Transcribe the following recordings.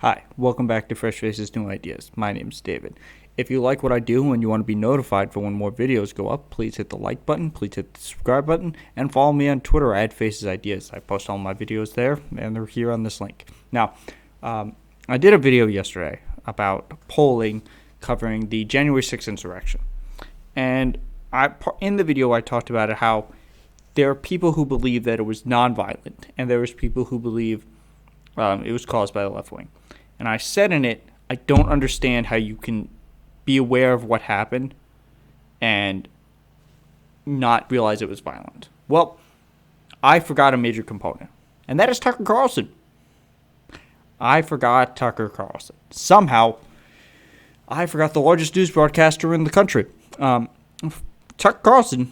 Hi, welcome back to Fresh Faces New Ideas. My name is David. If you like what I do and you want to be notified for when more videos go up, please hit the like button, please hit the subscribe button, and follow me on Twitter at Faces Ideas. I post all my videos there, and they're here on this link. Now, I did a video yesterday about polling covering the January 6th insurrection. And in the video, I talked about how there are people who believe that it was nonviolent, and there was people who believe it was caused by the left wing. And I said in it, I don't understand how you can be aware of what happened and not realize it was violent. Well, I forgot a major component, and that is Tucker Carlson. I forgot Tucker Carlson. Somehow, I forgot the largest news broadcaster in the country. Tucker Carlson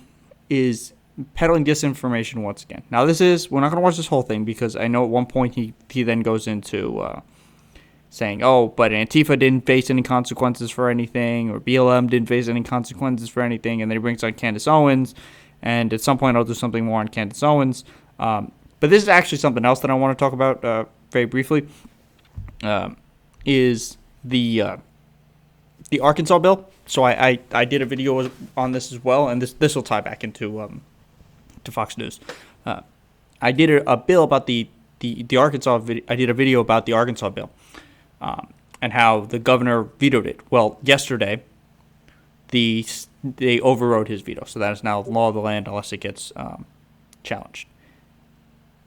is peddling disinformation once again. Now, we're not going to watch this whole thing because I know at one point he then goes into saying, oh, but Antifa didn't face any consequences for anything, or BLM didn't face any consequences for anything, and then he brings on Candace Owens, and at some point I'll do something more on Candace Owens. But this is actually something else that I want to talk about very briefly, is the Arkansas bill. So I did a video on this as well, and this will tie back into to Fox News. I did a bill about the Arkansas. I did a video about the Arkansas bill, and how the governor vetoed it. Well, yesterday, they overrode his veto, so that is now law of the land unless it gets challenged.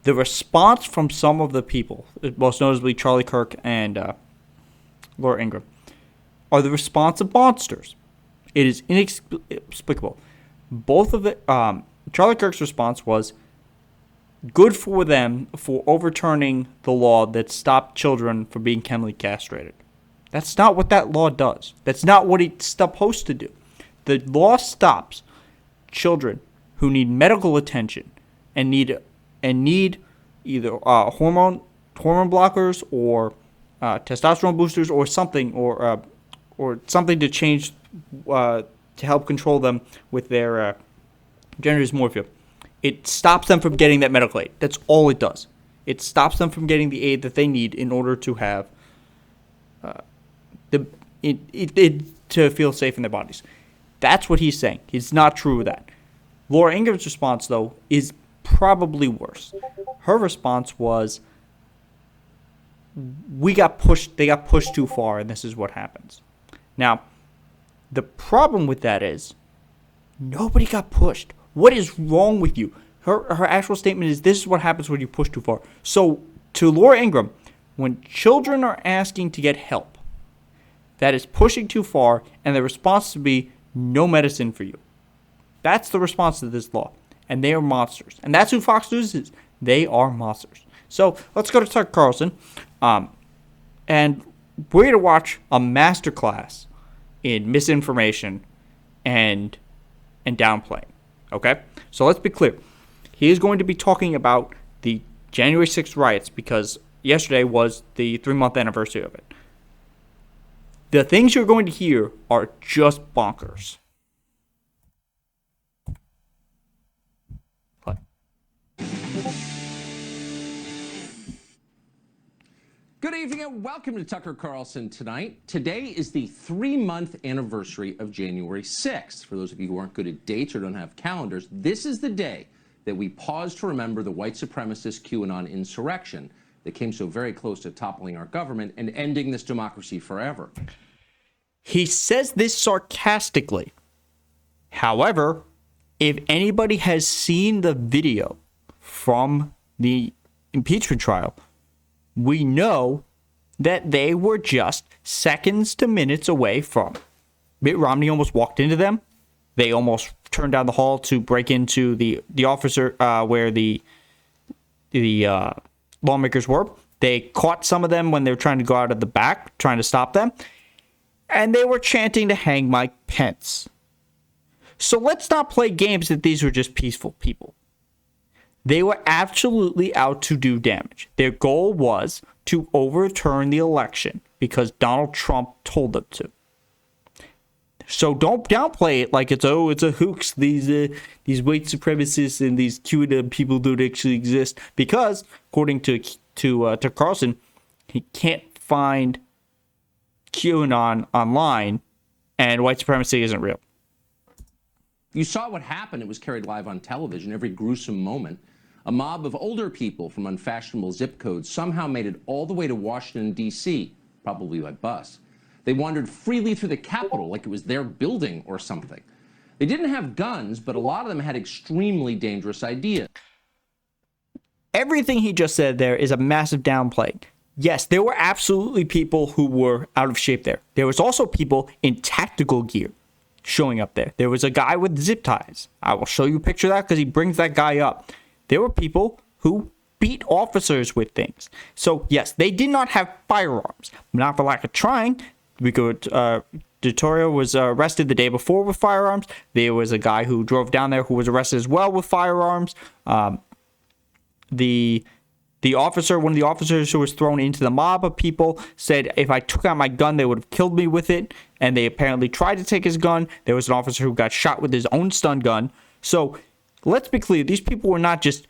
The response from some of the people, most notably Charlie Kirk and Laura Ingraham, are the response of monsters. It is inexplicable. Both of it. Charlie Kirk's response was good for them for overturning the law that stopped children from being chemically castrated. That's not what that law does. That's not what it's supposed to do. The law stops children who need medical attention and need either hormone blockers or testosterone boosters or something or something to change to help control them with their gender dysmorphia. It stops them from getting that medical aid. That's all it does. It stops them from getting the aid that they need in order to have to feel safe in their bodies. That's what he's saying. It's not true of that. Laura Ingram's response, though, is probably worse. Her response was, they got pushed too far, and this is what happens. Now, the problem with that is, nobody got pushed. What is wrong with you? Her actual statement is, this is what happens when you push too far. So, to Laura Ingraham, when children are asking to get help, that is pushing too far, and the response to be, no medicine for you. That's the response to this law. And they are monsters. And that's who Fox News is. They are monsters. So, let's go to Tucker Carlson. And we're going to watch a masterclass in misinformation and downplaying. Okay? So let's be clear. He is going to be talking about the January 6th riots because yesterday was the 3-month anniversary of it. The things you're going to hear are just bonkers. Play. Good evening and welcome to Tucker Carlson Tonight. Today is the 3-month anniversary of January 6th. For those of you who aren't good at dates or don't have calendars, this is the day that we pause to remember the white supremacist QAnon insurrection that came so very close to toppling our government and ending this democracy forever. He says this sarcastically. However, if anybody has seen the video from the impeachment trial, we know that they were just seconds to minutes away from. Mitt Romney almost walked into them. They almost turned down the hall to break into the officer where the lawmakers were. They caught some of them when they were trying to go out of the back, trying to stop them. And they were chanting to hang Mike Pence. So let's not play games that these were just peaceful people. They were absolutely out to do damage. Their goal was to overturn the election because Donald Trump told them to. So don't downplay it like it's a hoax. These white supremacists and these QAnon people don't actually exist because, according to Carlson, he can't find QAnon online and white supremacy isn't real. You saw what happened. It was carried live on television, every gruesome moment. A mob of older people from unfashionable zip codes somehow made it all the way to Washington, D.C., probably by bus. They wandered freely through the Capitol like it was their building or something. They didn't have guns, but a lot of them had extremely dangerous ideas. Everything he just said there is a massive downplay. Yes, there were absolutely people who were out of shape there. There was also people in tactical gear showing up there. There was a guy with zip ties. I will show you a picture of that because he brings that guy up. There were people who beat officers with things. So, yes, they did not have firearms. Not for lack of trying. Duterte was arrested the day before with firearms. There was a guy who drove down there who was arrested as well with firearms. The officer, one of the officers who was thrown into the mob of people, said if I took out my gun, they would have killed me with it. And they apparently tried to take his gun. There was an officer who got shot with his own stun gun. So let's be clear. These people were not just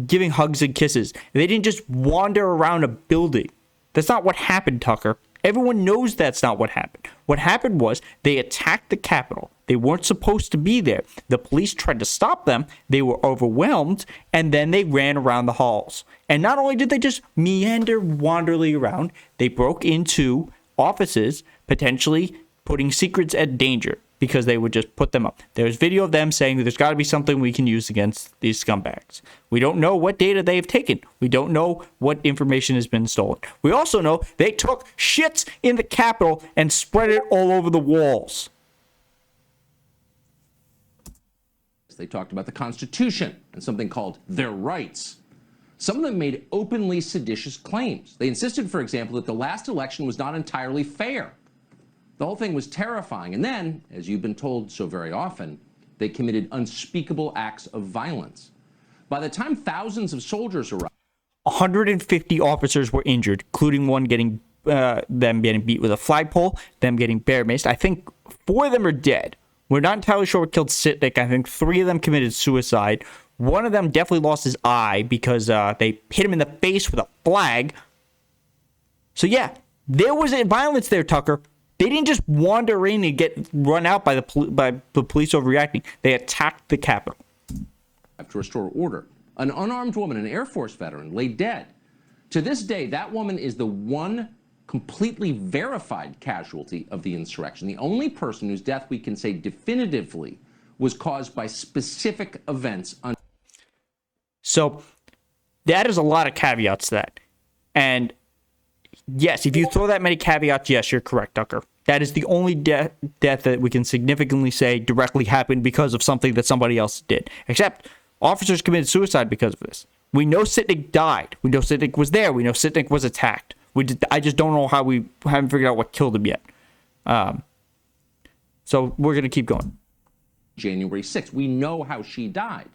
giving hugs and kisses. They didn't just wander around a building. That's not what happened, Tucker. Everyone knows that's not what happened. What happened was they attacked the Capitol. They weren't supposed to be there. The police tried to stop them. They were overwhelmed, and then they ran around the halls. And not only did they just meander wanderly around, they broke into offices, potentially putting secrets at danger because they would just put them up. There's video of them saying there's got to be something we can use against these scumbags. We don't know what data they have taken. We don't know what information has been stolen. We also know they took shits in the Capitol and spread it all over the walls. They talked about the Constitution and something called their rights. Some of them made openly seditious claims. They insisted, for example, that the last election was not entirely fair. The whole thing was terrifying. And then, as you've been told so very often, they committed unspeakable acts of violence. By the time thousands of soldiers arrived, 150 officers were injured, including one getting them getting beat with a flagpole, them getting bear maced. I think 4 of them are dead. We're not entirely sure what killed Sitnik. I think 3 of them committed suicide. One of them definitely lost his eye because they hit him in the face with a flag. So yeah, there was violence there, Tucker. They didn't just wander in and get run out by the police overreacting. They attacked the Capitol. To restore order. An unarmed woman, an Air Force veteran, lay dead. To this day, that woman is the one completely verified casualty of the insurrection. The only person whose death we can say definitively was caused by specific events. So that is a lot of caveats to that. And yes, if you throw that many caveats, yes, you're correct, Tucker. That is the only death that we can significantly say directly happened because of something that somebody else did. Except officers committed suicide because of this. We know Sitnik died. We know Sitnik was there. We know Sitnik was attacked. I just don't know how we haven't figured out what killed him yet. So we're going to keep going. January 6th. We know how she died.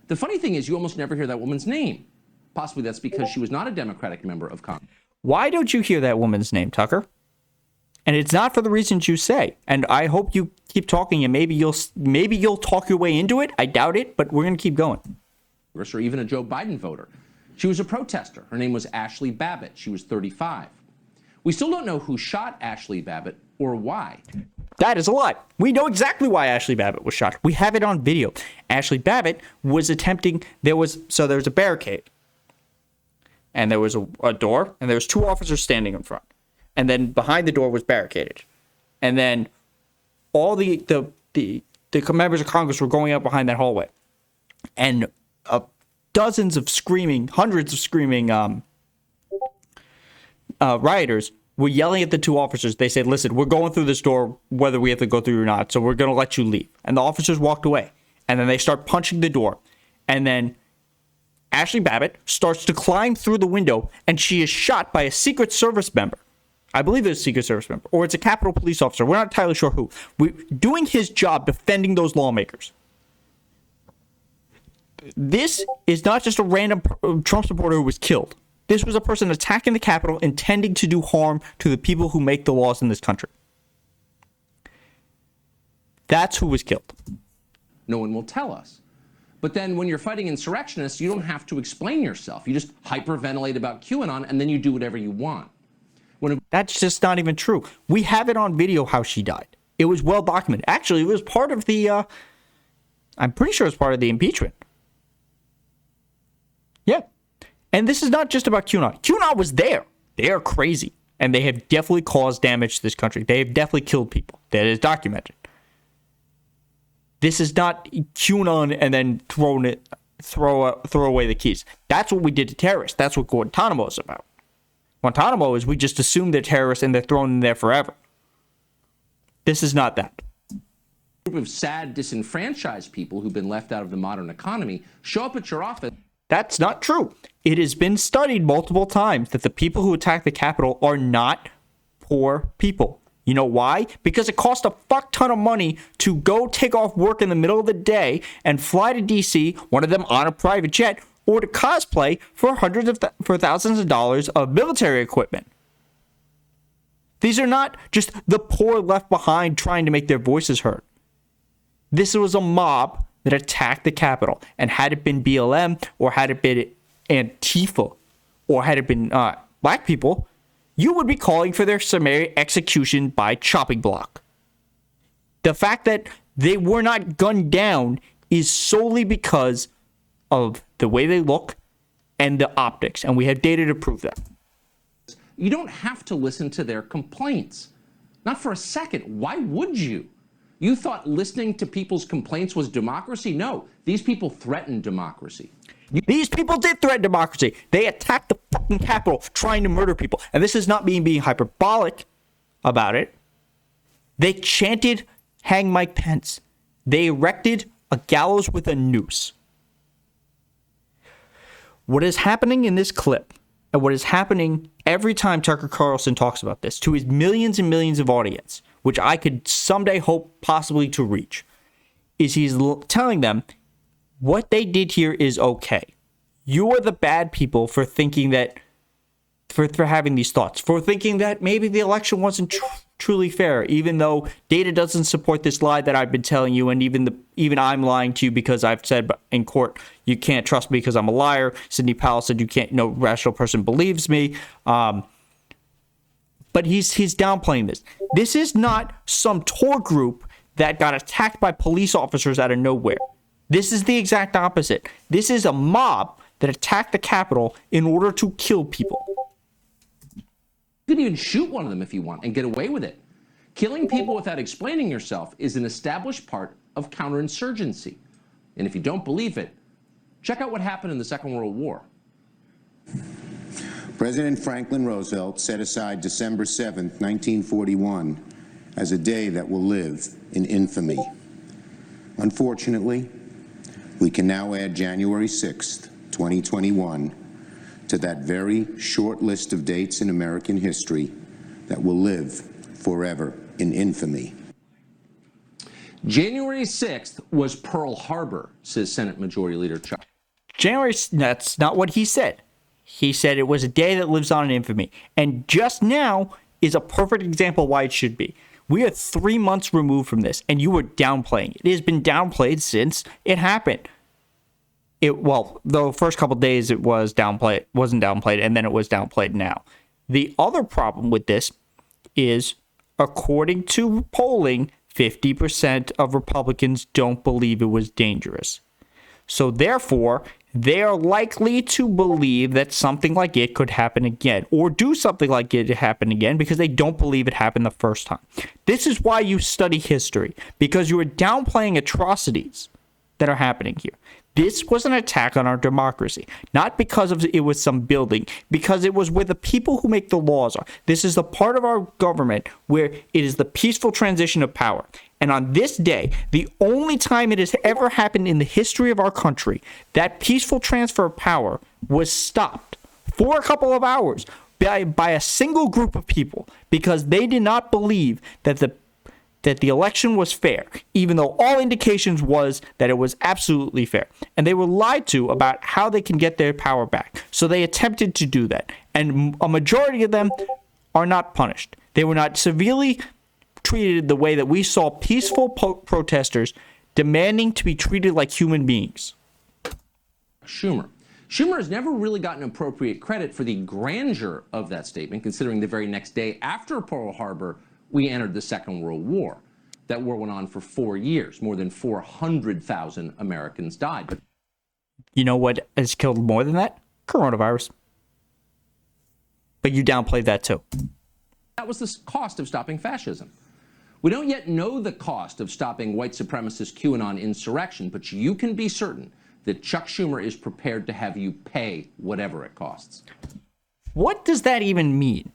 The funny thing is you almost never hear that woman's name. Possibly that's because she was not a Democratic member of Congress. Why don't you hear that woman's name, Tucker? And it's not for the reasons you say. And I hope you keep talking, and maybe you'll talk your way into it. I doubt it, but we're going to keep going. Or even a Joe Biden voter. She was a protester. Her name was Ashley Babbitt. She was 35. We still don't know who shot Ashley Babbitt or why. That is a lie. We know exactly why Ashley Babbitt was shot. We have it on video. Ashley Babbitt was attempting, there was a barricade. And there was a door, and there was 2 officers standing in front. And then behind the door was barricaded. And then all the members of Congress were going out behind that hallway. And hundreds of screaming rioters were yelling at the 2 officers. They said, listen, we're going through this door whether we have to go through or not, so we're going to let you leave. And the officers walked away. And then they start punching the door. And then Ashley Babbitt starts to climb through the window, and she is shot by a Secret Service member. I believe it's a Secret Service member, or it's a Capitol Police officer. We're not entirely sure who. Doing his job defending those lawmakers. This is not just a random Trump supporter who was killed. This was a person attacking the Capitol, intending to do harm to the people who make the laws in this country. That's who was killed. No one will tell us. But then when you're fighting insurrectionists, you don't have to explain yourself. You just hyperventilate about QAnon, and then you do whatever you want. That's just not even true. We have it on video how she died. It was well documented. Actually, it was part of the, I'm pretty sure it's part of the impeachment. Yeah. And this is not just about QAnon. QAnon was there. They are crazy. And they have definitely caused damage to this country. They have definitely killed people. That is documented. This is not QAnon and then throw away the keys. That's what we did to terrorists. That's what Guantanamo is about. Guantanamo is we just assume they're terrorists and they're thrown in there forever. This is not that. Group of sad, disenfranchised people who've been left out of the modern economy show up at your office. That's not true. It has been studied multiple times that the people who attack the Capitol are not poor people. You know why? Because it costs a fuck ton of money to go take off work in the middle of the day and fly to DC, one of them on a private jet, or to cosplay for for thousands of dollars of military equipment. These are not just the poor left behind trying to make their voices heard. This was a mob that attacked the Capitol, and had it been BLM, or had it been Antifa, or had it been black people, you would be calling for their summary execution by chopping block. The fact that they were not gunned down is solely because of the way they look and the optics, and we have data to prove that. You don't have to listen to their complaints. Not for a second. Why would you? You thought listening to people's complaints was democracy? No, these people threaten democracy. These people did threaten democracy. They attacked the fucking Capitol trying to murder people. And this is not me being hyperbolic about it. They chanted, "Hang Mike Pence." They erected a gallows with a noose. What is happening in this clip, and what is happening every time Tucker Carlson talks about this to his millions and millions of audience, which I could someday hope possibly to reach, is he's telling them what they did here is okay. You are the bad people for thinking that, for having these thoughts, for thinking that maybe the election wasn't truly fair, even though data doesn't support this lie that I've been telling you, and even I'm lying to you because I've said in court, you can't trust me because I'm a liar. Sidney Powell said no rational person believes me. But he's downplaying this. This is not some tour group that got attacked by police officers out of nowhere. This is the exact opposite. This is a mob that attacked the Capitol in order to kill people. You can even shoot one of them if you want and get away with it. Killing people without explaining yourself is an established part of counterinsurgency. And if you don't believe it, check out what happened in the Second World War. President Franklin Roosevelt set aside December 7th, 1941, as a day that will live in infamy. Unfortunately, we can now add January 6th, 2021, to that very short list of dates in American history that will live forever in infamy. January 6th was Pearl Harbor, says Senate Majority Leader Chuck. That's not what he said. He said it was a day that lives on in infamy. And just now is a perfect example why it should be. We are 3 months removed from this, and you were downplaying it. It has been downplayed since it happened. The first couple days it wasn't downplayed, and then it was downplayed now. The other problem with this is, according to polling, 50% of Republicans don't believe it was dangerous. So therefore, they are likely to believe that something like it could happen again, or do something like it happen again, because they don't believe it happened the first time. This is why you study history, because you are downplaying atrocities that are happening here. This was an attack on our democracy, not because it was some building, because it was where the people who make the laws are. This is the part of our government where it is the peaceful transition of power. And on this day, the only time it has ever happened in the history of our country, that peaceful transfer of power was stopped for a couple of hours by a single group of people, because they did not believe that the election was fair, even though all indications was that it was absolutely fair. And they were lied to about how they can get their power back. So they attempted to do that. And a majority of them are not punished. They were not severely treated the way that we saw peaceful protesters demanding to be treated like human beings. Schumer. Schumer has never really gotten appropriate credit for the grandeur of that statement, considering the very next day after Pearl Harbor, we entered the Second World War. That war went on for 4 years. More than 400,000 Americans died. But You know what has killed more than that? Coronavirus. But you downplayed that too. that was the cost of stopping fascism. We don't yet know the cost of stopping white supremacist QAnon insurrection, but you can be certain that Chuck Schumer is prepared to have you pay whatever it costs. What does that even mean?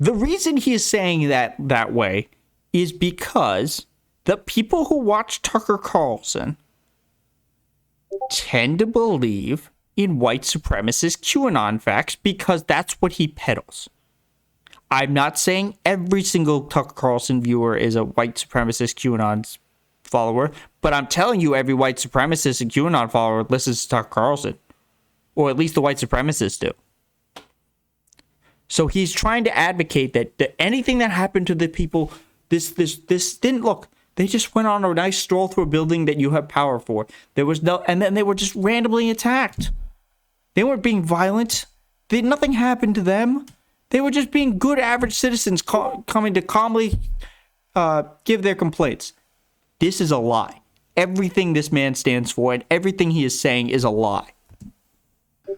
The reason he is saying that way is because the people who watch Tucker Carlson tend to believe in white supremacist QAnon facts because that's what he peddles. I'm not saying every single Tucker Carlson viewer is a white supremacist QAnon follower, but I'm telling you every white supremacist and QAnon follower listens to Tucker Carlson. Or at least the white supremacists do. So he's trying to advocate that anything that happened to the people, this didn't look. They just went on a nice stroll through a building that you have power for. There was no, and then they were just randomly attacked. They weren't being violent. Nothing happened to them. They were just being good average citizens coming to calmly give their complaints. This is a lie. Everything this man stands for and everything he is saying is a lie.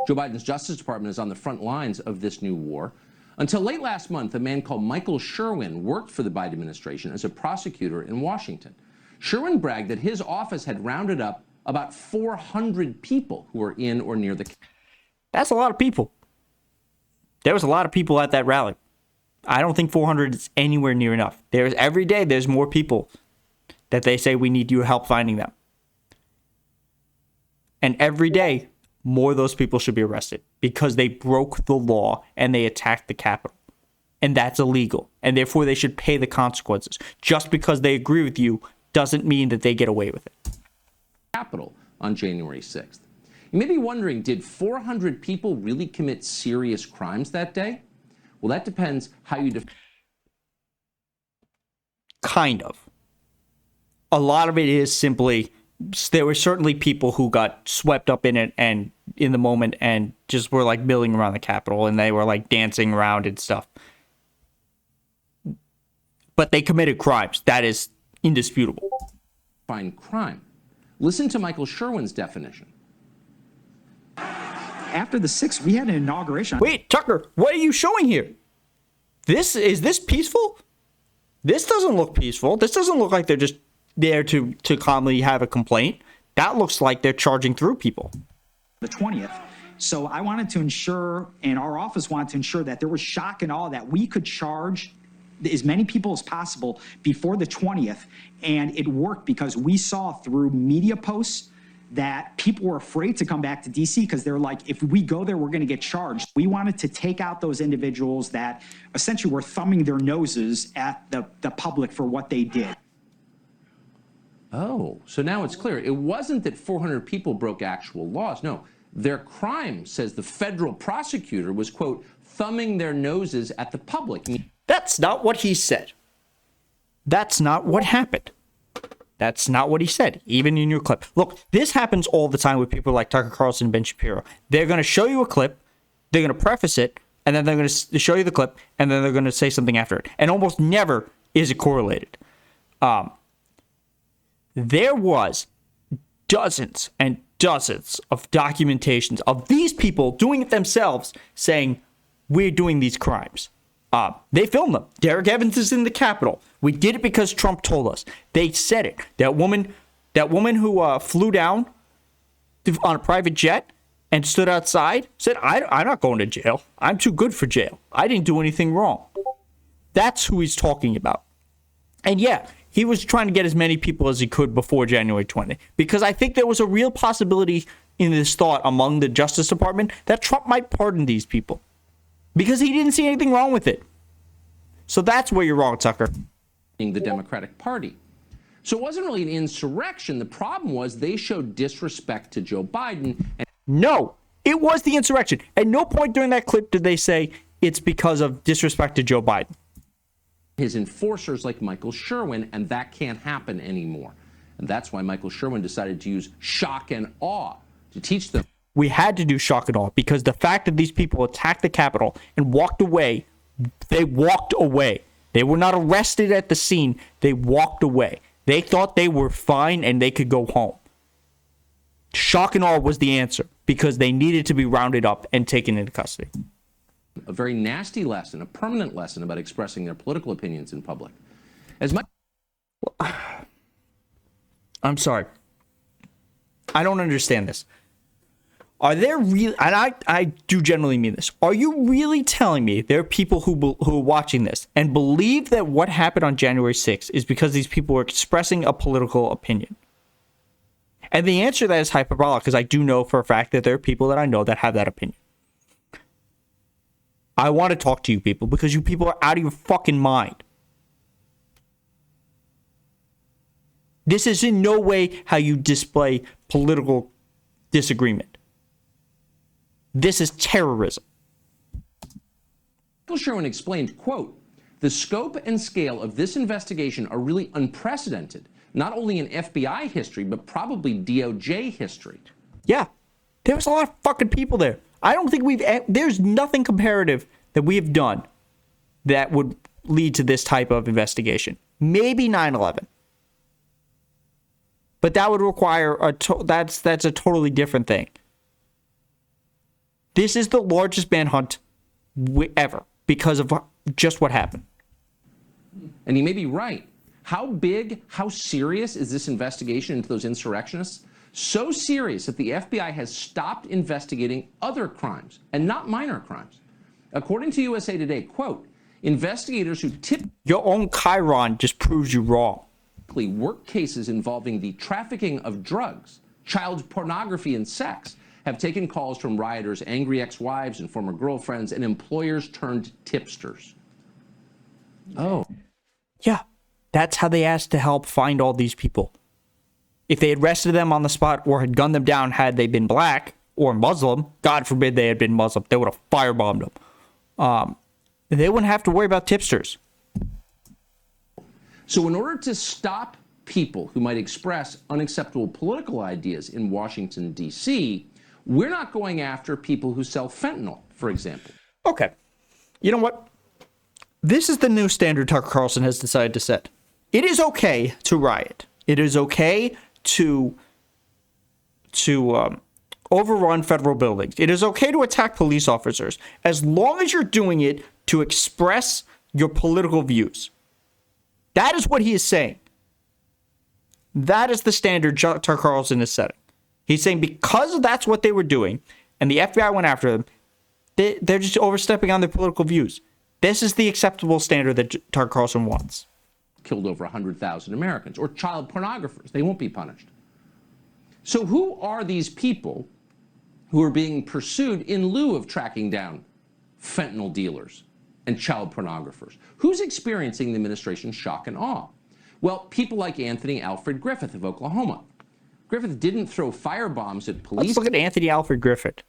Joe Biden's Justice Department is on the front lines of this new war. Until late last month, a man called Michael Sherwin worked for the Biden administration as a prosecutor in Washington. Sherwin bragged that his office had rounded up about 400 people who were in or near the... That's a lot of people. There was a lot of people at that rally. I don't think 400 is anywhere near enough. Every day there's more people that they say we need your help finding them. And every day, more of those people should be arrested because they broke the law and they attacked the Capitol. And that's illegal. And therefore, they should pay the consequences. Just because they agree with you doesn't mean that they get away with it. Capitol on January 6th. You may be wondering, did 400 people really commit serious crimes that day? Well, that depends how you define. Kind of. A lot of it is simply, there were certainly people who got swept up in it and in the moment and just were like milling around the Capitol and they were like dancing around and stuff. But they committed crimes. That is indisputable. Define crime. Listen to Michael Sherwin's definition. After the 6th, we had an inauguration. Wait, Tucker, what are you showing here? Is this peaceful? This doesn't look peaceful. This doesn't look like they're just there to calmly have a complaint. That looks like they're charging through people. The 20th. So I wanted to ensure, and our office wanted to ensure that there was shock and awe that we could charge as many people as possible before the 20th. And it worked because we saw through media posts that people were afraid to come back to D.C. because they're like, if we go there, we're going to get charged. We wanted to take out those individuals that essentially were thumbing their noses at the public for what they did. Oh, so now it's clear. It wasn't that 400 people broke actual laws. No, their crime, says the federal prosecutor, was, quote, thumbing their noses at the public. That's not what he said. That's not what happened. That's not what he said, even in your clip. Look, this happens all the time with people like Tucker Carlson and Ben Shapiro. They're going to show you a clip, they're going to preface it, and then they're going to show you the clip, and then they're going to say something after it. And almost never is it correlated. There was dozens and dozens of documentations of these people doing it themselves, saying, we're doing these crimes. They filmed them. Derek Evans is in the Capitol. We did it because Trump told us. They said it. That woman who flew down on a private jet and stood outside said, I'm not going to jail. I'm too good for jail. I didn't do anything wrong. That's who he's talking about. And yeah, he was trying to get as many people as he could before January 20th, because I think there was a real possibility in this thought among the Justice Department that Trump might pardon these people because he didn't see anything wrong with it. So that's where you're wrong, Tucker. The Democratic Party. So it wasn't really an insurrection. The problem was they showed disrespect to Joe Biden. No, it was the insurrection. At no point during that clip did they say it's because of disrespect to Joe Biden. His enforcers like Michael Sherwin, and that can't happen anymore. And that's why Michael Sherwin decided to use shock and awe to teach them. We had to do shock and awe because the fact that these people attacked the Capitol and walked away, they walked away. They were not arrested at the scene. They walked away. They thought they were fine and they could go home. Shock and awe was the answer because they needed to be rounded up and taken into custody. A very nasty lesson, a permanent lesson about expressing their political opinions in public. As much. I'm sorry. I don't understand this. Are there really, and I do generally mean this, are you really telling me there are people who are watching this and believe that what happened on January 6th is because these people were expressing a political opinion? And the answer to that is hyperbolic, because I do know for a fact that there are people that I know that have that opinion. I want to talk to you people because you people are out of your fucking mind. This is in no way how you display political disagreement. This is terrorism. Michael Sherwin explained, quote, the scope and scale of this investigation are really unprecedented, not only in FBI history, but probably DOJ history. Yeah, there was a lot of fucking people there. I don't think there's nothing comparative that we have done that would lead to this type of investigation. Maybe 9/11. But that would require that's a totally different thing. This is the largest manhunt ever because of just what happened. And he may be right. How big, how serious is this investigation into those insurrectionists? So serious that the FBI has stopped investigating other crimes and not minor crimes. According to USA Today, quote, investigators who your own Chiron just proves you wrong. Work cases involving the trafficking of drugs, child pornography, and sex have taken calls from rioters, angry ex-wives and former girlfriends, and employers turned tipsters. Oh. Yeah, that's how they asked to help find all these people. If they had arrested them on the spot or had gunned them down had they been black or Muslim, God forbid they had been Muslim, they would have firebombed them. They wouldn't have to worry about tipsters. So in order to stop people who might express unacceptable political ideas in Washington, D.C., we're not going after people who sell fentanyl, for example. Okay. You know what? This is the new standard Tucker Carlson has decided to set. It is okay to riot. It is okay to overrun federal buildings. It is okay to attack police officers as long as you're doing it to express your political views. That is what he is saying. That is the standard Tucker Carlson is setting. He's saying because that's what they were doing and the FBI went after them, they're just overstepping on their political views. This is the acceptable standard that Tucker Carlson wants. Killed over 100,000 Americans, or child pornographers. They won't be punished. So who are these people who are being pursued in lieu of tracking down fentanyl dealers and child pornographers? Who's experiencing the administration's shock and awe? Well, people like Anthony Alfred Griffith of Oklahoma. Griffith didn't throw firebombs at police. Let's look at Anthony Alfred Griffith.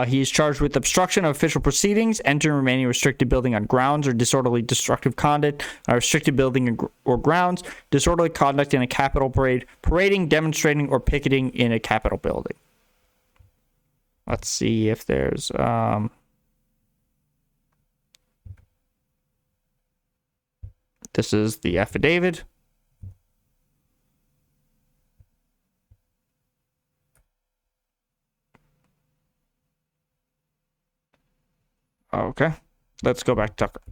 He is charged with obstruction of official proceedings, entering and remaining restricted building on grounds, or disorderly destructive conduct, restricted building or grounds, disorderly conduct in a Capitol parade, parading, demonstrating, or picketing in a Capitol building. Let's see if there's... This is the affidavit. Okay, let's go back to Tucker.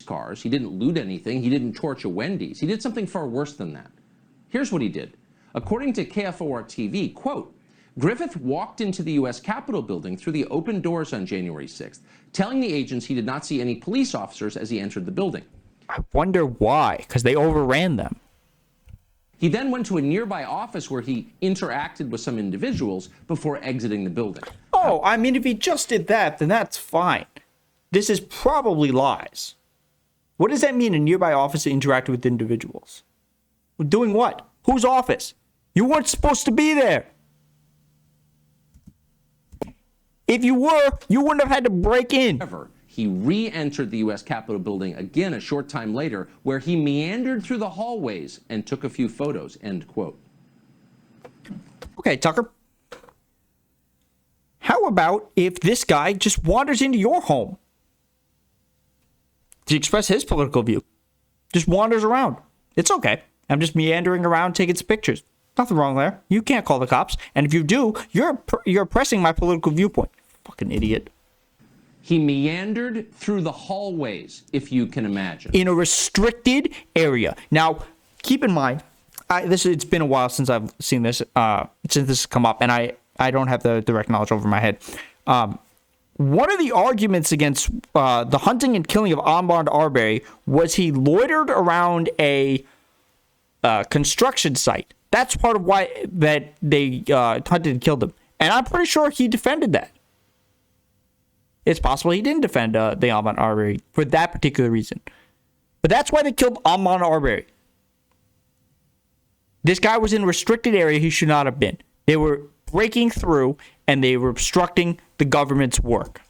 Cars. He didn't loot anything. He didn't torch a Wendy's. He did something far worse than that. Here's what he did. According to KFOR TV, quote, Griffith walked into the U.S. Capitol building through the open doors on January 6th, telling the agents he did not see any police officers as he entered the building. I wonder why, because they overran them. He then went to a nearby office where he interacted with some individuals before exiting the building. Oh, I mean, if he just did that, then that's fine. This is probably lies. What does that mean, a nearby office interacted with individuals? Doing what? Whose office? You weren't supposed to be there. If you were, you wouldn't have had to break in. However, he re-entered the U.S. Capitol building again a short time later, where he meandered through the hallways and took a few photos, end quote. Okay, Tucker. How about if this guy just wanders into your home to express his political view? Just wanders around. It's okay. I'm just meandering around taking some pictures. Nothing wrong there. You can't call the cops. And if you do, you're oppressing my political viewpoint. Fucking idiot. He meandered through the hallways, if you can imagine. In a restricted area. Now, keep in mind, it's been a while since I've seen this, since this has come up, and I don't have the direct knowledge over my head. One of the arguments against the hunting and killing of Ahmaud Arbery was he loitered around a construction site. That's part of why that they hunted and killed him. And I'm pretty sure he defended that. It's possible he didn't defend the Ahmaud Arbery for that particular reason. But that's why they killed Ahmaud Arbery. This guy was in a restricted area he should not have been. They were breaking through and they were obstructing the government's work.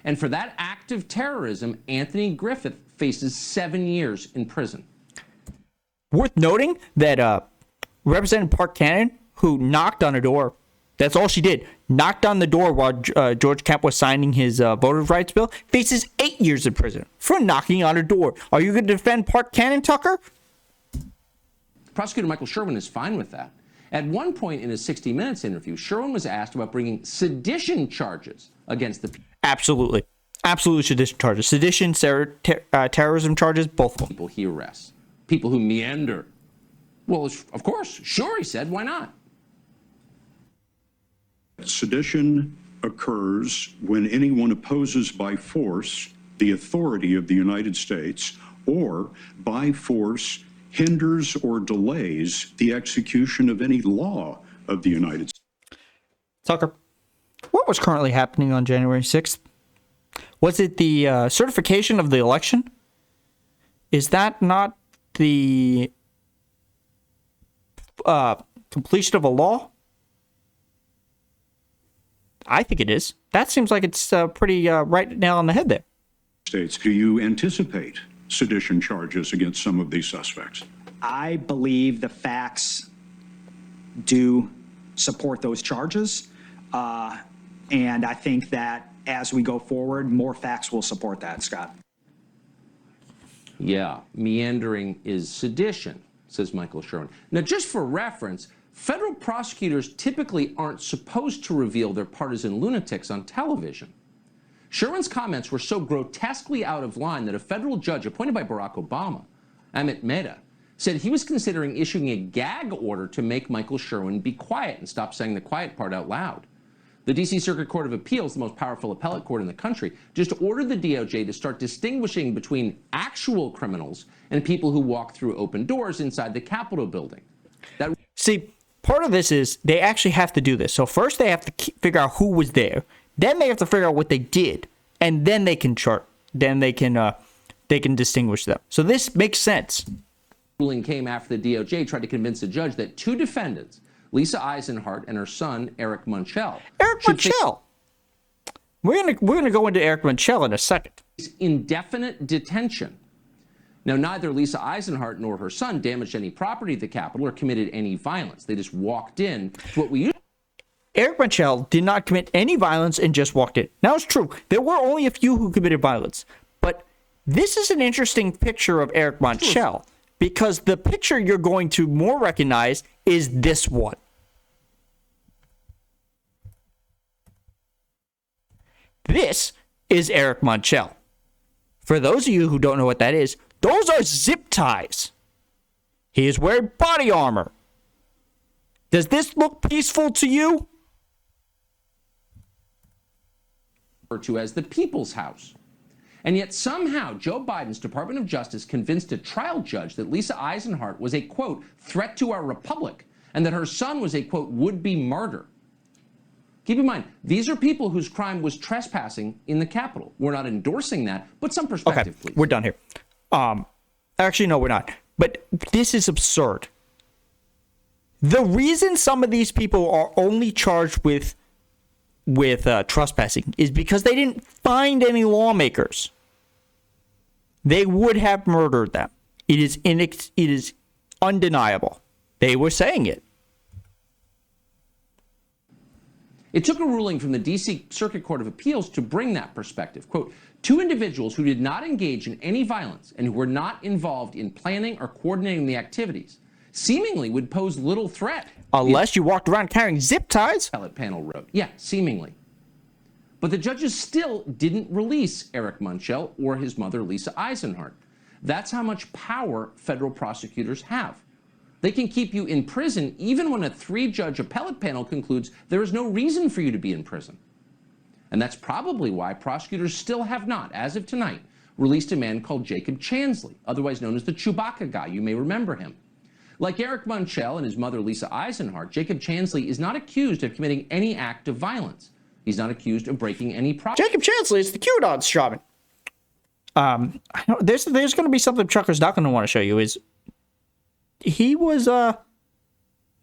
And for that act of terrorism, Anthony Griffith faces 7 years in prison. Worth noting that Representative Park Cannon, who knocked on a door, that's all she did, knocked on the door while George Kemp was signing his voter's rights bill, faces 8 years in prison for knocking on a door. Are you going to defend Park Cannon, Tucker? Prosecutor Michael Sherwin is fine with that. At one point in a 60 Minutes interview, Sherwin was asked about bringing sedition charges against the Absolutely. Absolutely sedition charges. Sedition, terrorism charges, both of them. people he arrests. People who meander. Well, of course, sure, he said, why not? Sedition occurs when anyone opposes by force the authority of the United States or by force hinders or delays the execution of any law of the United States. Tucker, what was currently happening on January 6th? Was it the certification of the election? Is that not the completion of a law? I think it is. That seems like it's pretty right nail on the head there. States, do you anticipate sedition charges against some of these suspects? I believe the facts do support those charges. And I think that as we go forward, more facts will support that, Scott. Yeah, meandering is sedition, says Michael Sherwin. Now, just for reference, federal prosecutors typically aren't supposed to reveal their partisan lunatics on television. Sherwin's comments were so grotesquely out of line that a federal judge appointed by Barack Obama, Amit Mehta, said he was considering issuing a gag order to make Michael Sherwin be quiet and stop saying the quiet part out loud. The D.C. Circuit Court of Appeals, the most powerful appellate court in the country, just ordered the DOJ to start distinguishing between actual criminals and people who walk through open doors inside the Capitol building. See, part of this is they actually have to do this. So first they have to figure out who was there. Then they have to figure out what they did, and then they can chart. Then they can distinguish them. So this makes sense. Ruling came after the DOJ tried to convince the judge that two defendants, Lisa Eisenhart and her son Eric Munchell, We're gonna go into Eric Munchell in a second. Indefinite detention. Now, neither Lisa Eisenhart nor her son damaged any property at the Capitol or committed any violence. They just walked in to what we Eric Munchell did not commit any violence and just walked in. Now, it's true. There were only a few who committed violence. But this is an interesting picture of Eric Munchell because the picture you're going to more recognize is this one. This is Eric Munchell. For those of you who don't know what that is, those are zip ties. He is wearing body armor. Does this look peaceful to you? referred to as the People's House. And yet somehow Joe Biden's Department of Justice convinced a trial judge that Lisa Eisenhart was a, quote, threat to our republic, and that her son was a, quote, would-be martyr. Keep in mind, these are people whose crime was trespassing in the Capitol. We're not endorsing that, but some perspective, okay, please. We're done here. Actually, no, we're not. But this is absurd. The reason some of these people are only charged with trespassing is because they didn't find any lawmakers. They would have murdered them. It is undeniable. They were saying it. It took a ruling from the D.C. Circuit Court of Appeals to bring that perspective. Quote, two individuals who did not engage in any violence and who were not involved in planning or coordinating the activities seemingly would pose little threat. Unless you walked around carrying zip ties. Appellate panel wrote. Yeah, seemingly. But the judges still didn't release Eric Munchell or his mother, Lisa Eisenhart. That's how much power federal prosecutors have. They can keep you in prison even when a 3-judge appellate panel concludes there is no reason for you to be in prison. And that's probably why prosecutors still have not, as of tonight, released a man called Jacob Chansley, otherwise known as the Chewbacca guy. You may remember him. Like Eric Munchell and his mother, Lisa Eisenhart, Jacob Chansley is not accused of committing any act of violence. He's not accused of breaking any property. Jacob Chansley is the QAnon shaman. There's going to be something Chucker's not going to want to show you. Is he was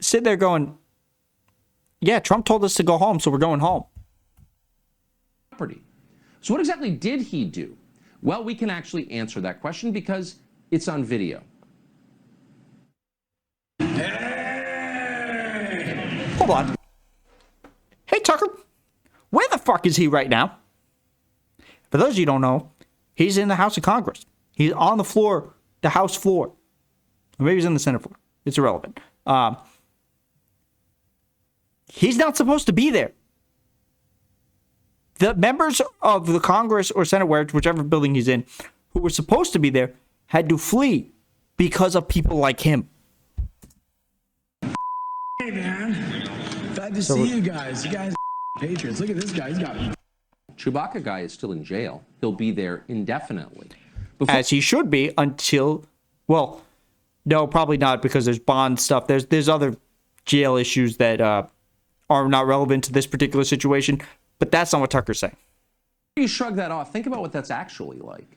sitting there going, yeah, Trump told us to go home, so we're going home. So what exactly did he do? Well, we can actually answer that question because it's on video. Hold on. Hey, Tucker, where the fuck is he right now? For those of you who don't know, he's in the House of Congress. He's on the floor, the House floor. Or maybe he's in the Senate floor. It's irrelevant. He's not supposed to be there. The members of the Congress or Senate, whichever building he's in, who were supposed to be there, had to flee because of people like him. Hey, man. Glad to see you guys. You guys patriots. Look at this guy. He's got... Chewbacca guy is still in jail. He'll be there indefinitely. As he should be until, well, no, probably not, because there's bond stuff. There's other jail issues that are not relevant to this particular situation, but that's not what Tucker's saying. You shrug that off. Think about what that's actually like.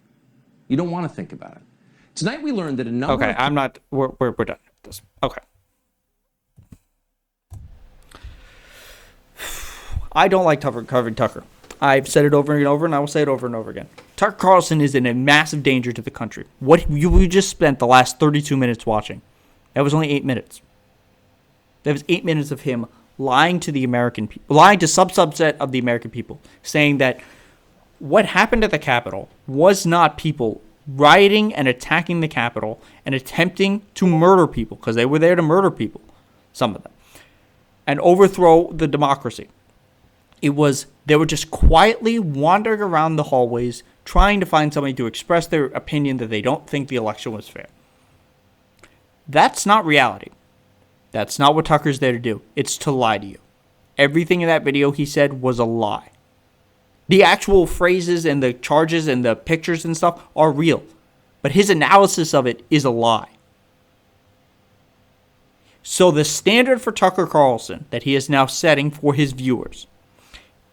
You don't want to think about it. Tonight we learned that a number Okay, I'm not, we're done with this. Okay. I don't like covering Tucker. I've said it over and over, and I will say it over and over again. Tucker Carlson is in a massive danger to the country. What you just spent the last 32 minutes watching, that was only 8 minutes. That was 8 minutes of him lying to the American people, lying to subset of the American people, saying that what happened at the Capitol was not people rioting and attacking the Capitol and attempting to murder people, because they were there to murder people, some of them, and overthrow the democracy. It was, they were just quietly wandering around the hallways trying to find somebody to express their opinion that they don't think the election was fair. That's not reality. That's not what Tucker's there to do. It's to lie to you. Everything in that video he said was a lie. The actual phrases and the charges and the pictures and stuff are real, but his analysis of it is a lie. So the standard for Tucker Carlson that he is now setting for his viewers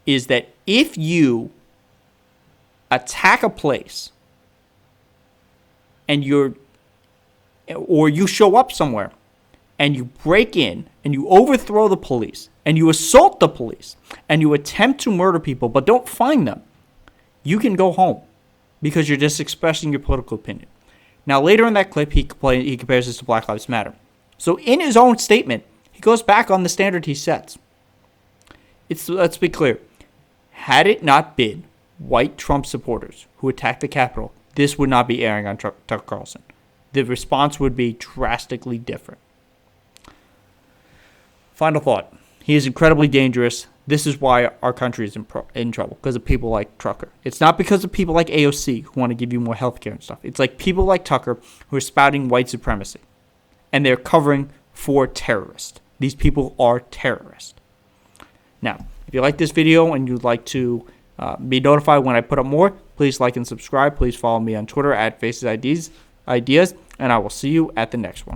is that if you attack a place and you show up somewhere and you break in and you overthrow the police and you assault the police and you attempt to murder people but don't find them, you can go home because you're just expressing your political opinion. Now later in that clip he compares this to Black Lives Matter. So in his own statement, he goes back on the standard he sets. Let's be clear. Had it not been white Trump supporters who attacked the Capitol, this would not be airing on Tucker Carlson. The response would be drastically different. Final thought. He is incredibly dangerous. This is why our country is in trouble, because of people like Tucker. It's not because of people like AOC who want to give you more health care and stuff. It's like people like Tucker who are spouting white supremacy, and they're covering for terrorists. These people are terrorists. Now, if you like this video and you'd like to be notified when I put up more, please like and subscribe. Please follow me on Twitter @FacesIdeas, and I will see you at the next one.